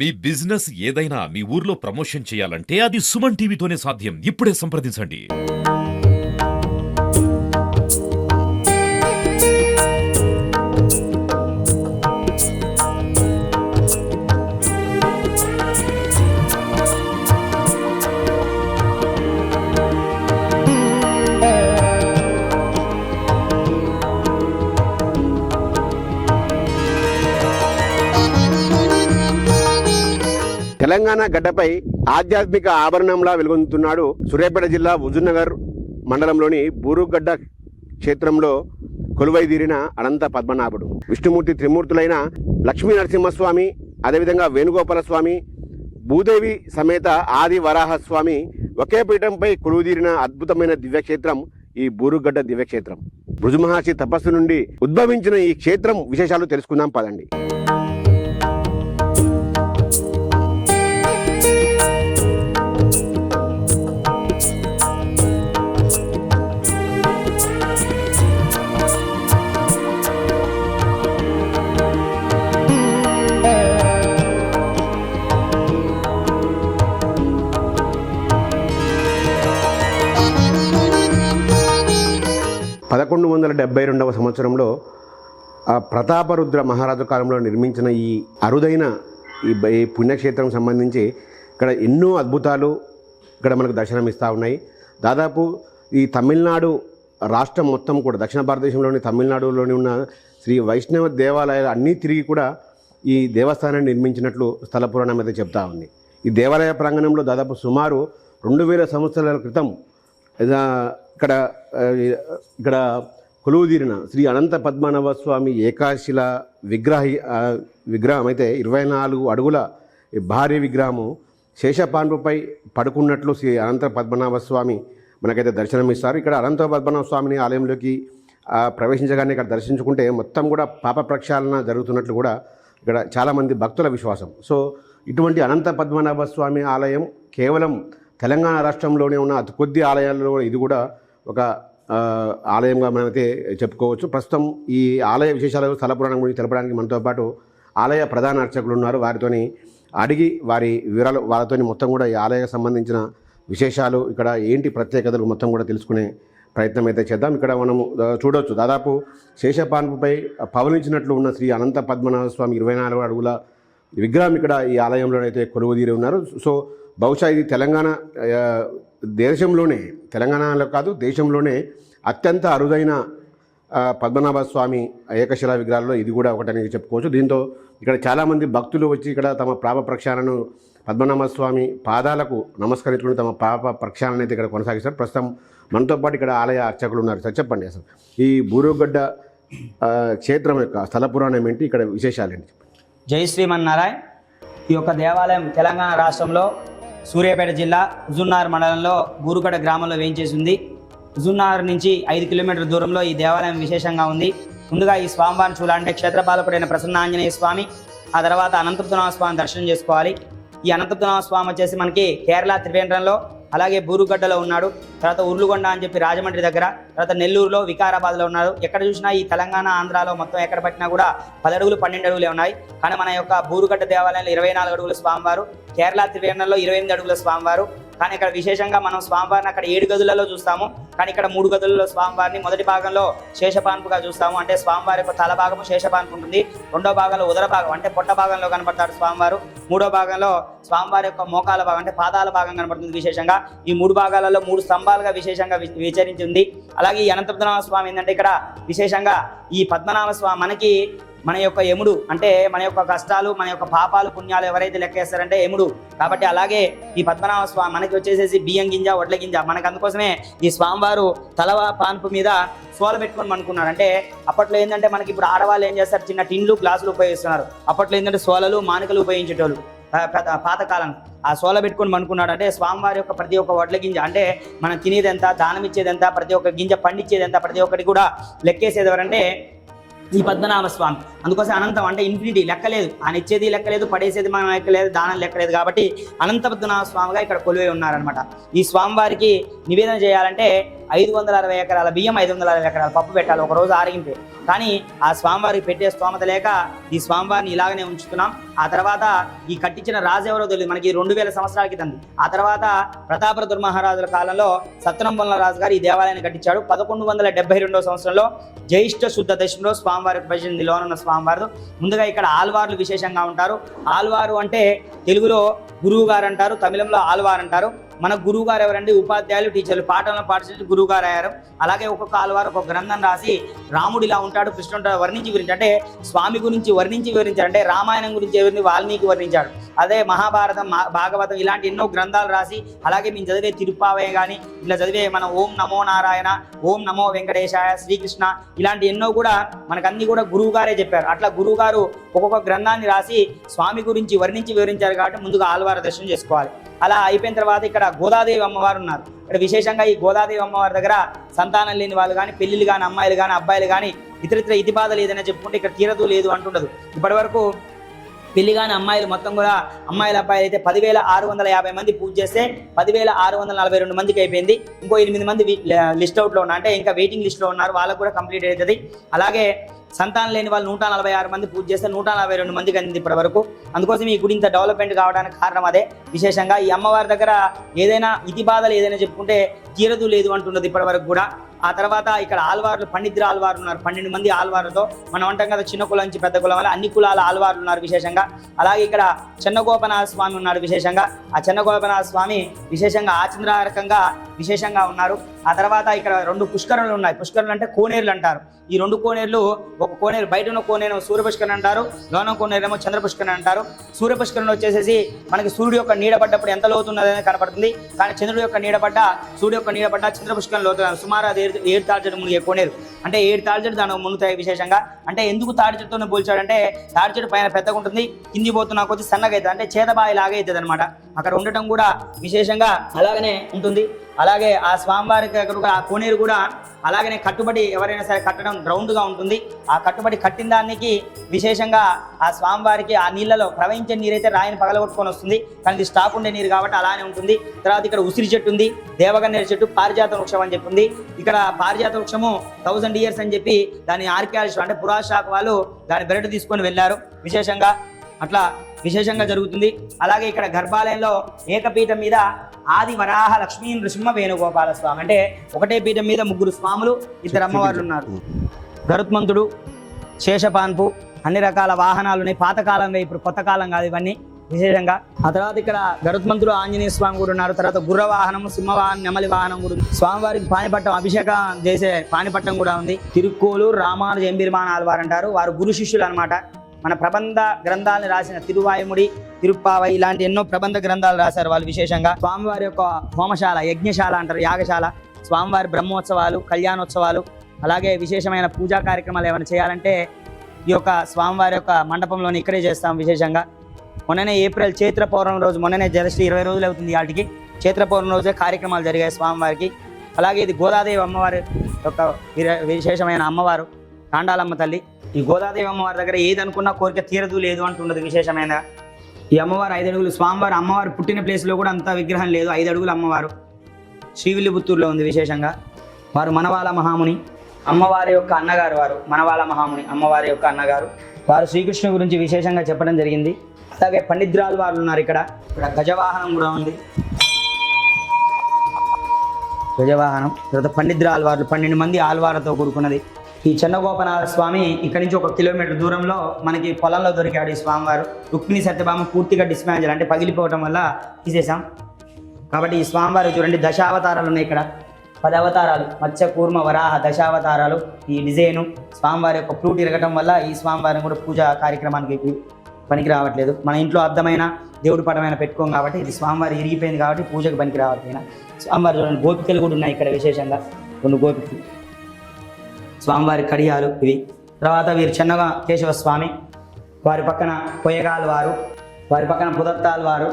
మీ business ఏదైనా మీ ఊర్లో promotion చేయాలంటే అది సుమన్ టీవీతోనే సాధ్యం. ఇప్పుడే సంప్రదించండి. తెలంగాణ గడ్డపై ఆధ్యాత్మిక ఆభరణంలా వెలుగొందుతున్నాడు సూర్యాపేట జిల్లా హుజూర్నగర్ మండలంలోని బూరుగుగడ్డ క్షేత్రంలో కొలువైదీరిన అనంత పద్మనాభుడు. విష్ణుమూర్తి త్రిమూర్తులైన లక్ష్మీ నరసింహస్వామి, అదేవిధంగా వేణుగోపాల స్వామి, భూదేవి సమేత ఆది వరాహస్వామి ఒకే పీఠంపై కొలువుదీరిన అద్భుతమైన దివ్యక్షేత్రం ఈ బూరుగుగడ్డ దివ్యక్షేత్రం. భృజుమహర్షి తపస్సు నుండి ఉద్భవించిన ఈ క్షేత్రం విశేషాలు తెలుసుకుందాం పదండి. సంవత్సరంలో ప్రతాపరుద్ర మహారాజు కాలంలో నిర్మించిన ఈ అరుదైన ఈ పుణ్యక్షేత్రం సంబంధించి ఇక్కడ ఎన్నో అద్భుతాలు ఇక్కడ మనకు దర్శనమిస్తూ ఉన్నాయి. దాదాపు ఈ తమిళనాడు రాష్ట్రం మొత్తం కూడా దక్షిణ భారతదేశంలోని తమిళనాడులోని ఉన్న శ్రీ వైష్ణవ దేవాలయాలు అన్నీ తిరిగి కూడా ఈ దేవస్థానాన్ని నిర్మించినట్లు స్థల పురాణం అయితే చెప్తా ఉంది. ఈ దేవాలయ ప్రాంగణంలో దాదాపు సుమారు 2000 సంవత్సరాల క్రితం ఇక్కడ కొలువుదీరిన శ్రీ అనంత పద్మనాభ స్వామి ఏకాశిల విగ్రహం అయితే 24 అడుగుల భారీ విగ్రహము శేషపాన్పుపై పడుకున్నట్లు శ్రీ అనంత పద్మనాభ స్వామి మనకైతే దర్శనమిస్తారు. ఇక్కడ అనంత పద్మనాభ స్వామిని ఆలయంలోకి ప్రవేశించగానే ఇక్కడ దర్శించుకుంటే మొత్తం కూడా పాప ప్రక్షాళన జరుగుతున్నట్లు కూడా ఇక్కడ చాలామంది భక్తుల విశ్వాసం. సో ఇటువంటి అనంత పద్మనాభ స్వామి ఆలయం కేవలం తెలంగాణ రాష్ట్రంలోనే ఉన్న అతి కొద్ది ఆలయాల్లో ఇది కూడా ఒక ఆలయంగా మనమైతే చెప్పుకోవచ్చు. ప్రస్తుతం ఈ ఆలయ విశేషాలు స్థల పురాణం గురించి తెలపడానికి మనతో పాటు ఆలయ ప్రధాన అర్చకులు ఉన్నారు. వారితోని అడిగి వారి వివరాలు వాళ్ళతోని మొత్తం కూడా ఈ ఆలయానికి సంబంధించిన విశేషాలు ఇక్కడ ఏంటి ప్రత్యేకతలు మొత్తం కూడా తెలుసుకునే ప్రయత్నం అయితే చేద్దాం. ఇక్కడ మనము చూడవచ్చు దాదాపు శేషపాన్పుపై పవలించినట్లు ఉన్న శ్రీ అనంత పద్మనాభ స్వామి 24 అడుగుల విగ్రహం ఇక్కడ ఈ ఆలయంలో అయితే కొలువుదీరి ఉన్నారు. సో బహుశా ఇది తెలంగాణలో కాదు దేశంలోనే అత్యంత అరుదైన పద్మనాభ స్వామి ఏకశిలా విగ్రహాల్లో ఇది కూడా ఒకటని చెప్పుకోవచ్చు. దీంతో ఇక్కడ చాలామంది భక్తులు వచ్చి ఇక్కడ తమ పాప ప్రక్షాళనను పద్మనాభ స్వామి పాదాలకు నమస్కరించుకుని తమ పాప ప్రక్షాళన అయితే ఇక్కడ కొనసాగిస్తారు. ప్రస్తుతం మనతో పాటు ఇక్కడ ఆలయ అర్చకులు ఉన్నారు. సార్ చెప్పండి, అసలు ఈ బూరుగుగడ్డ క్షేత్రం యొక్క స్థల పురాణం ఏంటి, ఇక్కడ విశేషాలు ఏంటి? జై శ్రీమన్నారాయణ. ఈ యొక్క దేవాలయం తెలంగాణ రాష్ట్రంలో సూర్యాపేట జిల్లా హుజూర్నగర్ మండలంలో బూరుగుగడ్డ గ్రామంలో వేయించేసి ఉంది. హుజూర్నగర్ నుంచి 5 కిలోమీటర్ల దూరంలో ఈ దేవాలయం విశేషంగా ఉంది. ముందుగా ఈ స్వామివారిని చూడాలంటే క్షేత్రపాలకుడైన ప్రసన్న ఆంజనేయ స్వామి, ఆ తర్వాత అనంతపద్మనాభ స్వామి దర్శనం చేసుకోవాలి. ఈ అనంతపద్మనాభ స్వామి వచ్చేసి మనకి కేరళ త్రివేంద్రంలో, అలాగే బూరుగుగడ్డలో ఉన్నాడు, తర్వాత ఉర్లుగొండ అని చెప్పి రాజమండ్రి దగ్గర, తర్వాత నెల్లూరులో, వికారాబాద్లో ఉన్నారు. ఎక్కడ చూసినా ఈ తెలంగాణ ఆంధ్రాలో మొత్తం ఎక్కడ పట్టినా కూడా 10 అడుగులు 12 అడుగులే ఉన్నాయి. కానీ మన యొక్క బూరుగుగడ్డ దేవాలయంలో 24 అడుగుల స్వామివారు, కేరళ త్రివేంద్రంలో 28 అడుగుల స్వామివారు. కానీ ఇక్కడ విశేషంగా మనం స్వామివారిని అక్కడ 7 గదులలో చూస్తాము, కానీ ఇక్కడ 3 గదులలో స్వామివారిని మొదటి భాగంలో శేషపాన్పుగా చూస్తాము. అంటే స్వామివారి యొక్క తల భాగము శేషపాన్పు ఉంటుంది, రెండో భాగంలో ఉదర భాగం అంటే పొట్ట భాగంలో కనపడతాడు స్వామివారు, మూడో భాగంలో స్వామివారి యొక్క మోకాల భాగం అంటే పాదాల భాగం కనపడుతుంది. విశేషంగా ఈ 3 భాగాలలో 3 స్తంభాలుగా విశేషంగా విచరించి ఉంది. అలాగే ఈ అనంతపద్మనాభ స్వామి ఏంటంటే ఇక్కడ విశేషంగా ఈ పద్మనాభ స్వామి మనకి మన యొక్క యముడు, అంటే మన యొక్క కష్టాలు, మన యొక్క పాపాలు పుణ్యాలు ఎవరైతే లెక్కేస్తారంటే యముడు. కాబట్టి అలాగే ఈ పద్మనాభ స్వామి మనకి వచ్చేసేసి బియ్యం గింజ వడ్ల గింజ. మనకు అందుకోసమే ఈ స్వామివారు తల పాన్పు మీద సోల పెట్టుకొని అనుకున్నాడు. అంటే అప్పట్లో ఏంటంటే మనకి ఇప్పుడు ఆడవాళ్ళు ఏం చేస్తారు, చిన్న టిన్లు గ్లాసులు ఉపయోగిస్తున్నారు. అప్పట్లో ఏంటంటే సోలలు మానికలు ఉపయోగించేటోళ్ళు పాతకాలం. ఆ సోల పెట్టుకొని అనుకున్నాడు. అంటే స్వామివారి యొక్క ప్రతి ఒక్క వడ్ల గింజ, అంటే మనం తినేది ఎంత, దానం ఇచ్చేది ఎంత, ప్రతి ఒక్క గింజ పండించేది ఎంత, ప్రతి ఒక్కటి కూడా లెక్కేసేది ఎవరంటే ఈ పద్మనాభ స్వామి. అందుకోసం అనంతం అంటే ఇన్ఫినిటీ, లెక్కలేదు. ఆయన ఇచ్చేది లెక్కలేదు, పడేసేది మనం లెక్కలేదు, దానం లెక్కలేదు. కాబట్టి అనంత పద్మనాభ స్వామిగా ఇక్కడ కొలువై ఉన్నారనమాట. ఈ స్వామివారికి నివేదన చేయాలంటే 560 ఎకరాల బియ్యం 560 ఎకరాల పప్పు పెట్టాలి, ఒక రోజు ఆరగింపే. కానీ ఆ స్వామివారికి పెట్టే స్తోమత లేక ఈ స్వామివారిని ఇలాగనే ఉంచుతున్నాం. ఆ తర్వాత ఈ కట్టించిన రాజు ఎవరో తెలియదు, మనకి 2000 సంవత్సరాల క్రితం. ఆ తర్వాత ప్రతాపరుద్ర మహారాజుల కాలంలో సత్యనంబొల్ల రాజు గారు ఈ దేవాలయాన్ని కట్టించాడు. 1172 సంవత్సరంలో జ్యేష్ఠ శుద్ధ దశమిలో స్వామివారికి ప్రజెంట్ లోనున్న స్వామివారు. ముందుగా ఇక్కడ ఆల్వార్లు విశేషంగా ఉంటారు. ఆల్వారు అంటే తెలుగులో గురువు గారు అంటారు, తమిళంలో ఆల్వార్ అంటారు. మన గురువు గారు ఎవరంటే ఉపాధ్యాయులు, టీచర్లు, పాఠంలో పాఠశాల గురువు గారు అయ్యారు. అలాగే ఒక్కొక్క ఆల్వారు ఒక గ్రంథం రాసి రాముడు ఇలా ఉంటాడు, కృష్ణుడు ఉంటాడు వర్ణించి వివరించి, అంటే స్వామి గురించి వర్ణించి వివరించాడు. అంటే రామాయణం గురించి ఎవరిని వాల్మీకి వర్ణించాడు. అదే మహాభారతం, భాగవతం ఇలాంటి ఎన్నో గ్రంథాలు రాసి, అలాగే మేము చదివే తిరుప్పావే కానీ ఇట్లా చదివే మన ఓం నమో నారాయణ, ఓం నమో వెంకటేశాయ, శ్రీకృష్ణ ఇలాంటి ఎన్నో కూడా మనకన్నీ కూడా గురువు గారే చెప్పారు. అట్లా గురువు గారు ఒక్కొక్క గ్రంథాన్ని రాసి స్వామి గురించి వర్ణించి వివరించారు. కాబట్టి ముందుగా ఆల్వార దర్శనం చేసుకోవాలి. అలా అయిపోయిన తర్వాత ఇక్కడ గోదాదేవి అమ్మవారు ఉన్నారు. ఇక్కడ విశేషంగా ఈ గోదాదేవి అమ్మవారి దగ్గర సంతానం లేని వాళ్ళు కానీ, పెళ్లిళ్ళు కానీ, అమ్మాయిలు కానీ, అబ్బాయిలు కానీ ఇతరితర ఇతి బాధలు ఏదైనా చెప్పుకుంటే ఇక్కడ తీరదు లేదు అంటుండదు. ఇప్పటి వరకు పెళ్లి కానీ అమ్మాయిలు మొత్తం కూడా అమ్మాయిల అబ్బాయిలు అయితే 10,650 మంది పూజ చేస్తే 10,642 మందికి అయిపోయింది. ఇంకో 8 మంది లిస్ట్ అవుట్లో ఉన్నారు, అంటే ఇంకా వెయిటింగ్ లిస్ట్లో ఉన్నారు, వాళ్ళకు కూడా కంప్లీట్ అవుతుంది. అలాగే సంతానం లేని వాళ్ళు 146 మంది పూజ చేస్తే 142 మందికి అందింది ఇప్పటి వరకు. అందుకోసం ఈ గుడి ఇంత డెవలప్మెంట్ కావడానికి కారణం అదే. విశేషంగా ఈ అమ్మవారి దగ్గర ఏదైనా ఇతి బాధలు ఏదైనా చెప్పుకుంటే తీరదు లేదు అంటున్నది ఇప్పటి వరకు కూడా. ఆ తర్వాత ఇక్కడ ఆల్వార్లు, పండితులు ఆల్వార్లు ఉన్నారు. 12 మంది ఆల్వార్లతో మనం అంటాం కదా, చిన్న కులం నుంచి పెద్ద కులం వల్ల అన్ని కులాల ఆల్వార్లు ఉన్నారు విశేషంగా. అలాగే ఇక్కడ చెన్నగోపనాథ స్వామి ఉన్నాడు విశేషంగా. ఆ చెన్నగోపనాథ స్వామి విశేషంగా ఆచంద్రారకంగా విశేషంగా ఉన్నారు. ఆ తర్వాత ఇక్కడ 2 పుష్కరులు ఉన్నాయి. పుష్కరులు అంటే కోనేరులు అంటారు. ఈ 2 కోనేరులు, ఒక కోనేరు బయట ఉన్న కోనేరు సూర్య పుష్కరణ అంటారు, లోన కోనేరు ఏమో చంద్ర పుష్కరణ అంటారు. సూర్య పుష్కరణ వచ్చేసేసి మనకి సూర్యుడు యొక్క నీడబడ్డప్పుడు ఎంత లోతున్నదని కనపడుతుంది. కానీ చంద్రుడు యొక్క నీడబడ్డ, సూర్యుడు యొక్క నీడబడ్డ చంద్ర పుష్కరణ లోతు సుమారు అది 7 తాడిచెట్టు మునిగే కోనేరు. అంటే 7 తాడిచెట్టు దానికి మునుగుతాయి విశేషంగా. అంటే ఎందుకు తాడిచెట్టుతో పోల్చాడంటే తాడిచెట్టు పైన పెద్దగా ఉంటుంది, కింది పోతున్నా కొద్ది సన్నగా అవుతుంది, అంటే చేతబాయి లాగా అవుతుంది అనమాట. అక్కడ ఉండటం కూడా విశేషంగా అలాగనే ఉంటుంది. అలాగే ఆ స్వామివారికి ఆ కోనేరు కూడా అలాగనే కట్టుబడి ఎవరైనా సరే కట్టడం రౌండ్గా ఉంటుంది. ఆ కట్టుబడి కట్టిన దానికి విశేషంగా ఆ స్వామివారికి ఆ నీళ్ళలో ప్రవహించే నీరైతే రాయిని పగలగొట్టుకొని వస్తుంది, కానీ ఇది స్టాక్ ఉండే నీరు కాబట్టి అలానే ఉంటుంది. తర్వాత ఇక్కడ ఉసిరి చెట్టు ఉంది, దేవగన్నేరు చెట్టు, పారిజాత వృక్షం అని చెప్పింది. ఇక్కడ పారిజాత వృక్షము 1000 years అని చెప్పి దాని ఆర్కియాలజిస్ట్ అంటే పురాశాఖ వాళ్ళు దాని బెరడు తీసుకొని వెళ్ళారు విశేషంగా. అట్లా విశేషంగా జరుగుతుంది. అలాగే ఇక్కడ గర్భాలయంలో ఏకపీఠం మీద ఆది వరాహ లక్ష్మీ నృసింహ వేణుగోపాల స్వామి, అంటే ఒకటే పీఠం మీద 3 స్వాములు, 2 అమ్మవార్లు ఉన్నారు. గరుత్మంతుడు, శేషపాన్పు, అన్ని రకాల వాహనాలు ఉన్నాయి. పాతకాలం, ఇప్పుడు కొత్త కాలం కాదు ఇవన్నీ విశేషంగా. ఆ తర్వాత ఇక్కడ గరుత్మంతుడు, ఆంజనేయ స్వామి కూడా ఉన్నారు. తర్వాత గుర్ర వాహనం, సింహవాహనం, నెమలి వాహనం కూడా ఉంది. స్వామివారికి పానిపట్టం అభిషేకం చేసే పానిపట్టం కూడా ఉంది. తిరుక్కోలు రామానుజ ఎంబిరిమాన్ ఆల్వార్ అంటారు, వారు గురు శిష్యులు అనమాట. మన ప్రబంధ గ్రంథాలను రాసిన తిరువాయుముడి, తిరుప్పావై ఇలాంటి ఎన్నో ప్రబంధ గ్రంథాలు రాశారు వాళ్ళు విశేషంగా. స్వామివారి యొక్క హోమశాల, యజ్ఞశాల అంటారు, యాగశాల, స్వామివారి బ్రహ్మోత్సవాలు, కళ్యాణోత్సవాలు, అలాగే విశేషమైన పూజా కార్యక్రమాలు ఏమైనా చేయాలంటే ఈ యొక్క స్వామివారి యొక్క మండపంలోనే ఇక్కడే చేస్తాం విశేషంగా. మొన్ననే ఏప్రిల్ చైత్ర పౌర్ణమి రోజు, మొన్ననే జస్ట్ 20 రోజులు అవుతుంది వాటికి, చైత్ర పౌర్ణమి రోజే కార్యక్రమాలు జరిగాయి స్వామివారికి. అలాగే ఇది గోదాదేవి అమ్మవారి యొక్క విశేషమైన అమ్మవారు, కాండాలమ్మ తల్లి. ఈ గోదాదేవి అమ్మవారి దగ్గర ఏది అనుకున్నా కోరిక తీరదు లేదు అంటున్నది విశేషమైన. ఈ అమ్మవారు 5 అడుగులు. స్వామివారు అమ్మవారు పుట్టిన ప్లేస్లో కూడా అంత విగ్రహం లేదు, 5 అడుగులు అమ్మవారు శ్రీవిల్లిపుత్తూరులో ఉంది విశేషంగా. వారు మనవాళ్ళ మహాముని, అమ్మవారి యొక్క అన్నగారు. వారు మనవాళ్ళ మహాముని, అమ్మవారి యొక్క అన్నగారు. వారు శ్రీకృష్ణుని గురించి విశేషంగా చెప్పడం జరిగింది. అలాగే పండితురాలు వారు ఉన్నారు ఇక్కడ. గజవాహనం కూడా ఉంది, గజవాహనం. తర్వాత పండితురాలు వారు 12 మంది ఆల్వార్లతో కూడుకున్నది. ఈ చెన్నగోపనాథ స్వామి ఇక్కడి నుంచి 1 కిలోమీటర్ దూరంలో మనకి పొలంలో దొరికాడు ఈ స్వామివారు. రుక్మిణి సత్యభామ పూర్తిగా డిస్మాంజల్ అంటే పగిలిపోవటం వల్ల తీసేసాం. కాబట్టి ఈ స్వామివారు చూడండి, 10 అవతారాలు ఉన్నాయి ఇక్కడ. 10 అవతారాలు, మత్స్య కూర్మ వరాహ 10 అవతారాలు. ఈ డిజైను స్వామివారి యొక్క ఫ్రూట్ ఇరగటం వల్ల ఈ స్వామివారిని కూడా పూజా కార్యక్రమానికి పనికి రావట్లేదు. మన ఇంట్లో అర్థమైన దేవుడి పటమైన పెట్టుకోం కాబట్టి ఇది స్వామివారి ఇరిగిపోయింది కాబట్టి పూజకు పనికి రావట్లేదు. స్వామివారి చూడండి, గోపికలు కూడా ఉన్నాయి ఇక్కడ విశేషంగా, 2 గోపికలు. స్వామివారి కడియాలు ఇవి. తర్వాత వీరు చెన్నగా కేశవ స్వామి, వారి పక్కన పొయ్యగాలు వారు, వారి పక్కన పుదత్తాలు వారు,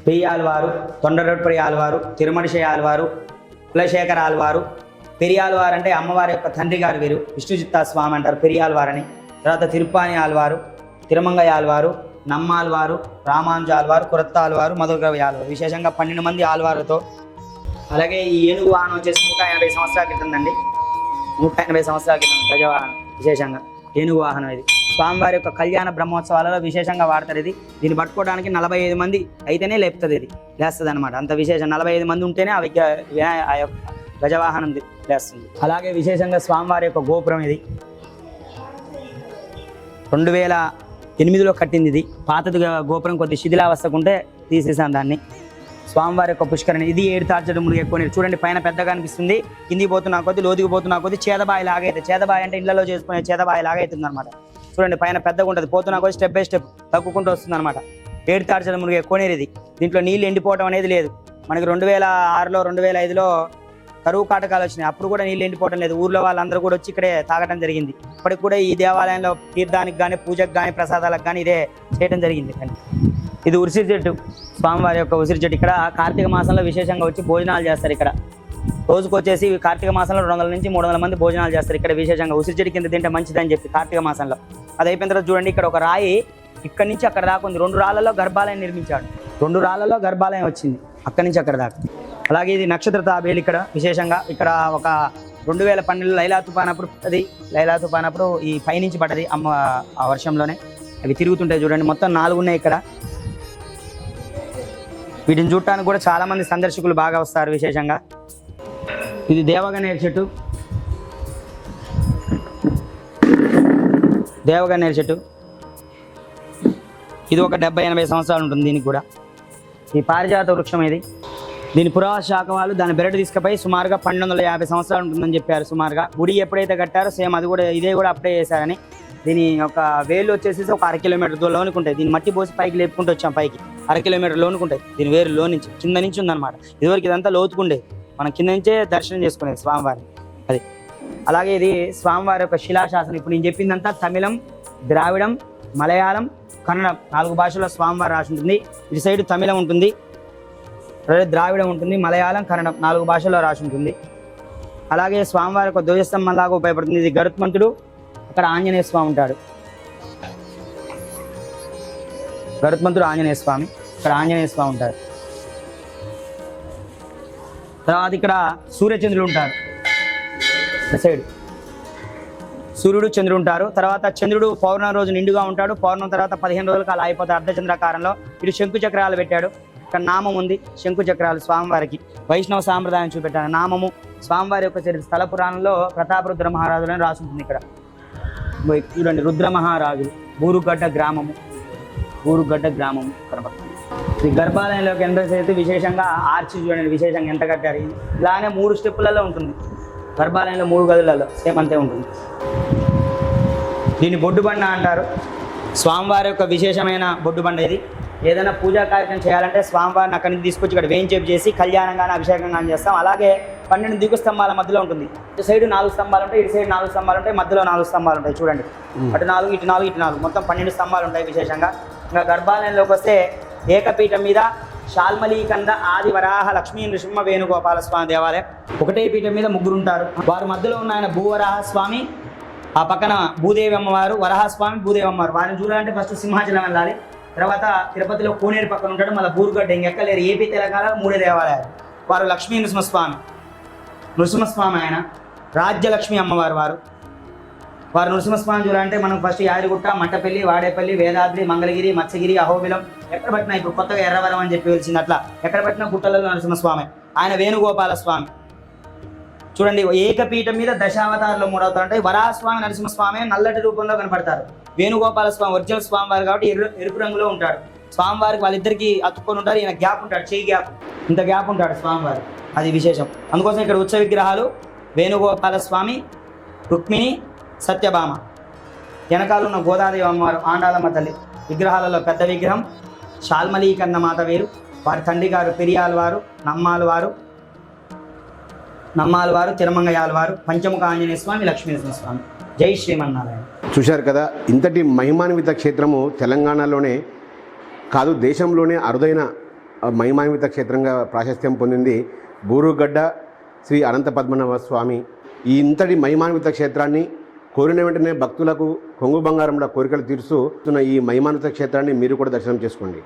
పెయ్యాలు వారు, తొండరొప్పరి ఆల్వారు, తిరుమడిషే ఆల్వారు, కులశేఖర ఆల్వారు. పెరియాలు వారు అంటే అమ్మవారి యొక్క తండ్రి గారు వీరు, విష్ణుచిత్తా స్వామి అంటారు పెరియాలు వారని. తర్వాత తిరుప్పాని ఆల్వారు, తిరుమంగయ్య ఆల్వారు, నమ్మాల్వారు, రామాంజ ఆల్వారు, కురత్త ఆల్వారు, మధురగవి ఆల్వారు. విశేషంగా 12 మంది ఆల్వారుతో అలాగే ఈ ఏనుగు వాహనం వచ్చేసి 180 సంవత్సరాల క్రితం అండి. 180 సంవత్సరాల క్రితం గజవాహనం విశేషంగా ఏనుగు వాహనం ఇది. స్వామివారి యొక్క కళ్యాణ బ్రహ్మోత్సవాలలో విశేషంగా వాడతారు ఇది. దీన్ని పట్టుకోవడానికి 45 మంది అయితేనే లేపుతుంది, ఇది లేస్తుంది అనమాట. అంత విశేషం 45 మంది ఉంటేనే ఆ యొక్క గజవాహనం లేస్తుంది. అలాగే విశేషంగా స్వామివారి యొక్క గోపురం ఇది 2008లో కట్టింది. ఇది పాతది గోపురం, కొద్ది శిథిలావస్థకు ఉంటే తీసేసాను దాన్ని. స్వామివారి యొక్క పుష్కరణి ఇది 7 తాడ్చడం మునిగి ఎక్కువ చూడండి. పైన పెద్దగా అనిపిస్తుంది, కిందికి పోతున్నా కొద్ది, లోతుకి పోతున్నా కొద్ది చేదబాయి లాగైతే, చేదబాయి అంటే ఇళ్లలో చేసుకునే చేదబాయి లాగైతుంది అనమాట. చూడండి పైన పెద్దగా ఉంటుంది, పోతున్నా కొద్ది స్టెప్ బై స్టెప్ తగ్గుకుంటూ వస్తుంది అనమాట. 7 తాడ్చడం మునిగి ఎక్కువ ఇది. దీంట్లో నీళ్ళు ఎండిపోవడం అనేది లేదు. మనకి 2006లో 2005లో కరువు కాటకాలు వచ్చినాయి, అప్పుడు కూడా నీళ్ళు ఎండిపోవడం లేదు. ఊర్లో వాళ్ళందరూ కూడా వచ్చి ఇక్కడే తాగడం జరిగింది. ఇప్పటికి కూడా ఈ దేవాలయంలో తీర్థానికి కానీ, పూజకు కానీ, ప్రసాదాలకు కానీ ఇదే చేయడం జరిగింది. ఇది ఉసిరి చెట్టు, స్వామివారి యొక్క ఉసిరి చెట్టు. ఇక్కడ కార్తీక మాసంలో విశేషంగా వచ్చి భోజనాలు చేస్తారు. ఇక్కడ రోజుకు వచ్చేసి కార్తీక మాసంలో 200 నుంచి 300 మంది భోజనాలు చేస్తారు. ఇక్కడ విశేషంగా ఉసిరి చెట్టు కింద తింటే మంచిదని చెప్పి కార్తీక మాసంలో. అది అయిపోయిన తర్వాత చూడండి, ఇక్కడ ఒక రాయి ఇక్కడి నుంచి అక్కడ దాకా ఉంది. 2 రాళ్లలో గర్భాలయం నిర్మించాడు. 2 రాళ్లలో గర్భాలయం వచ్చింది అక్కడి నుంచి అక్కడ దాకా. అలాగే ఇది నక్షత్ర తాబేలు. ఇక్కడ విశేషంగా ఇక్కడ ఒక 2012లో లైలా తుఫాన్ అప్పుడు అది లైలా తుఫాన్ అప్పుడు ఈ పైనుంచి పడ్డది అమ్మ ఆ వర్షంలోనే. అవి తిరుగుతుంటాయి చూడండి, మొత్తం 4 ఉన్నాయి ఇక్కడ. వీటిని చూడటానికి కూడా చాలా మంది సందర్శకులు బాగా వస్తారు విశేషంగా. ఇది దేవగన్నేరు చెట్టు, దేవగన్నేరు చెట్టు. ఇది ఒక 70-80 సంవత్సరాలు ఉంటుంది దీనికి కూడా. ఈ పారిజాత వృక్షం ఇది. దీని పురావస్తు శాఖ వాళ్ళు దాని బెరడు తీసుకుపోయి సుమారుగా 1250 సంవత్సరాలు ఉంటుందని చెప్పారు సుమారుగా. గుడి ఎప్పుడైతే కట్టారో సేమ్ అది కూడా ఇదే కూడా అప్లై చేశారని. దీని ఒక వేలు వచ్చేసి ఒక 1/2 కిలోమీటర్ దూరంలోనికి ఉంటాయి. దీన్ని మట్టి పోసి పైకి లేపుకుంటూ వచ్చాం, పైకి 1/2 కిలోమీటర్ లోనికి ఉంటాయి. దీని వేరు లో నుంచి కింద నుంచి ఉందన్నమాట. ఇదివరకు ఇదంతా లోతుకుండే, మనం కింద నుంచే దర్శనం చేసుకునేది స్వామివారిని. అది అలాగే ఇది స్వామివారి యొక్క శిలాశాసనం. ఇప్పుడు నేను చెప్పిందంతా తమిళం, ద్రావిడం, మలయాళం, కన్నడం 4 భాషల్లో స్వామివారి రాసి ఉంటుంది. ఇటు సైడ్ తమిళం ఉంటుంది, ద్రావిడం ఉంటుంది, మలయాళం, కన్నడం 4 భాషల్లో రాసి ఉంటుంది. అలాగే స్వామివారి యొక్క ధ్వజస్తంభం లాగా ఉపయోగపడుతుంది. ఇది గరుత్మంతుడు, అక్కడ ఆంజనేయ స్వామి ఉంటాడు. గరుత్మంతుడు ఆంజనేయ స్వామి, ఇక్కడ ఆంజనేయ స్వామి ఉంటాడు. తర్వాత ఇక్కడ సూర్యచంద్రులు ఉంటారు. సైడ్ సూర్యుడు చంద్రుడు ఉంటారు. తర్వాత చంద్రుడు పౌర్ణమి రోజు నిండుగా ఉంటాడు. పౌర్ణమి తర్వాత 15 రోజులకు అలా అయిపోతాడు అర్ధచంద్రాకారంలో. ఇటు శంకు చక్రాలు పెట్టాడు. ఇక్కడ నామం ఉంది, శంకు చక్రాలు స్వామివారికి. వైష్ణవ సాంప్రదాయం చూపెట్టాడు. నామము స్వామివారి యొక్క చరిత్ర స్థల పురాణంలో ప్రతాపరుద్ర మహారాజులని రాసి ఉంటుంది. ఇక్కడ చూడండి, రుద్ర మహారాజులు, బూరుగడ్డ గ్రామము, బూరుగడ్డ గ్రామము కనబడుతుంది. ఈ గర్భాలయంలోకి ఎంట్రన్స్ అయితే విశేషంగా ఆర్చి చూడండి, విశేషంగా ఎంత కట్టారు. ఇలానే 3 స్టెప్పులలో ఉంటుంది గర్భాలయంలో, 3 గదులలో సేమ్ అంతే ఉంటుంది. దీన్ని బొడ్డుబండ అంటారు. స్వామివారి యొక్క విశేషమైన బొడ్డుబండ ఇది. ఏదైనా పూజా కార్యక్రమం చేయాలంటే స్వామివారిని అక్కడి నుంచి తీసుకొచ్చి ఇక్కడ వేయించేపు చేసి కళ్యాణం కానీ అభిషేకం కానీ చేస్తాం. అలాగే 12 దిగు స్తంభాల మధ్యలో ఉంటుంది. ఇటు సైడ్ 4 స్తంభాలు ఉంటాయి, ఇటు సైడ్ 4 స్తంభాలు ఉంటాయి, మధ్యలో 4 స్తంభాలు ఉంటాయి. చూడండి, అటు 4, ఇటు 4, ఇటు 4, మొత్తం 12 స్తంభాలు ఉంటాయి విశేషంగా. ఇంకా గర్భాలయంలోకి వస్తే ఏకపీఠం మీద శాల్మలీకంద ఆది వరాహ లక్ష్మీ నృసింహ వేణుగోపాల స్వామి దేవాలయం. ఒకటే పీఠం మీద 3 ఉంటారు. వారి మధ్యలో ఉన్న ఆయన భూవరాహ స్వామి, ఆ పక్కన భూదేవి అమ్మవారు, వరహస్వామి, భూదేవి అమ్మవారు. వారిని చూడాలంటే ఫస్ట్ సింహాచలం వెళ్ళాలి. తర్వాత తిరుపతిలో కోనేరు పక్కన ఉంటాడు. మళ్ళీ బూరుగడ్డ ఇంకెక్కలేరు. ఏపీ తెలంగాణ 3 దేవాలయాలు. వారు లక్ష్మీ నృసింహస్వామి, నృసింహస్వామి ఆయన రాజ్యలక్ష్మి అమ్మవారు. వారు నృసింహస్వామి చూడాలంటే మనం ఫస్ట్ యాదగిరిగుట్ట, మంటపల్లి, వాడేపల్లి, వేదాద్రి, మంగళగిరి, మత్స్యగిరి, అహోబిలం ఎక్కడ పట్టినా, ఇప్పుడు కొత్తగా ఎర్రవరం అని చెప్పి వెలిసింది, అట్లా ఎక్కడ పట్టినా గుట్టలలో నరసింహస్వామి. ఆయన వేణుగోపాల స్వామి చూడండి. ఏకపీఠం మీద దశావతారంలో 3 అవతారు ఉంటాయి. వరాహస్వామి, నరసింహస్వామి నల్లటి రూపంలో కనపడతారు. వేణుగోపాల స్వామి ఒరిజినల్ స్వామివారు కాబట్టి ఎరుపు రంగులో ఉంటాడు. స్వామివారికి వాళ్ళిద్దరికి అతుక్కొని ఉంటారు. ఈయన గ్యాప్ ఉంటాడు, చేయి గ్యాప్, ఇంత గ్యాప్ ఉంటాడు స్వామివారు. అది విశేషం. అందుకోసం ఇక్కడ ఉత్సవ విగ్రహాలు వేణుగోపాల స్వామి, రుక్మిణి, సత్యభామ. వెనకాల ఉన్న గోదాదేవి అమ్మవారు, ఆండాలమ్మ తల్లి. విగ్రహాలలో పెద్ద విగ్రహం శాల్మలీకన్న మాత వేరు. వారి తండ్రి గారు పెరియాలవారు, నమ్మాలవారు, తిరుమంగయాలవారు, పంచముఖ ఆంజనేయ స్వామి, లక్ష్మీనరసింహస్వామి. జై శ్రీమన్నారాయణ. చూశారు కదా, ఇంతటి మహిమాన్విత క్షేత్రము తెలంగాణలోనే కాదు దేశంలోనే అరుదైన మహిమాన్విత క్షేత్రంగా ప్రాశస్త్యం పొందింది బూరుగడ్డ శ్రీ అనంత పద్మనాభ స్వామి. ఈ ఇంతటి మహిమాన్విత క్షేత్రాన్ని కోరిన వెంటనే భక్తులకు కొంగు బంగారంలో కోరికలు తీరుస్తూ ఈ మహిమాన్విత క్షేత్రాన్ని మీరు కూడా దర్శనం చేసుకోండి.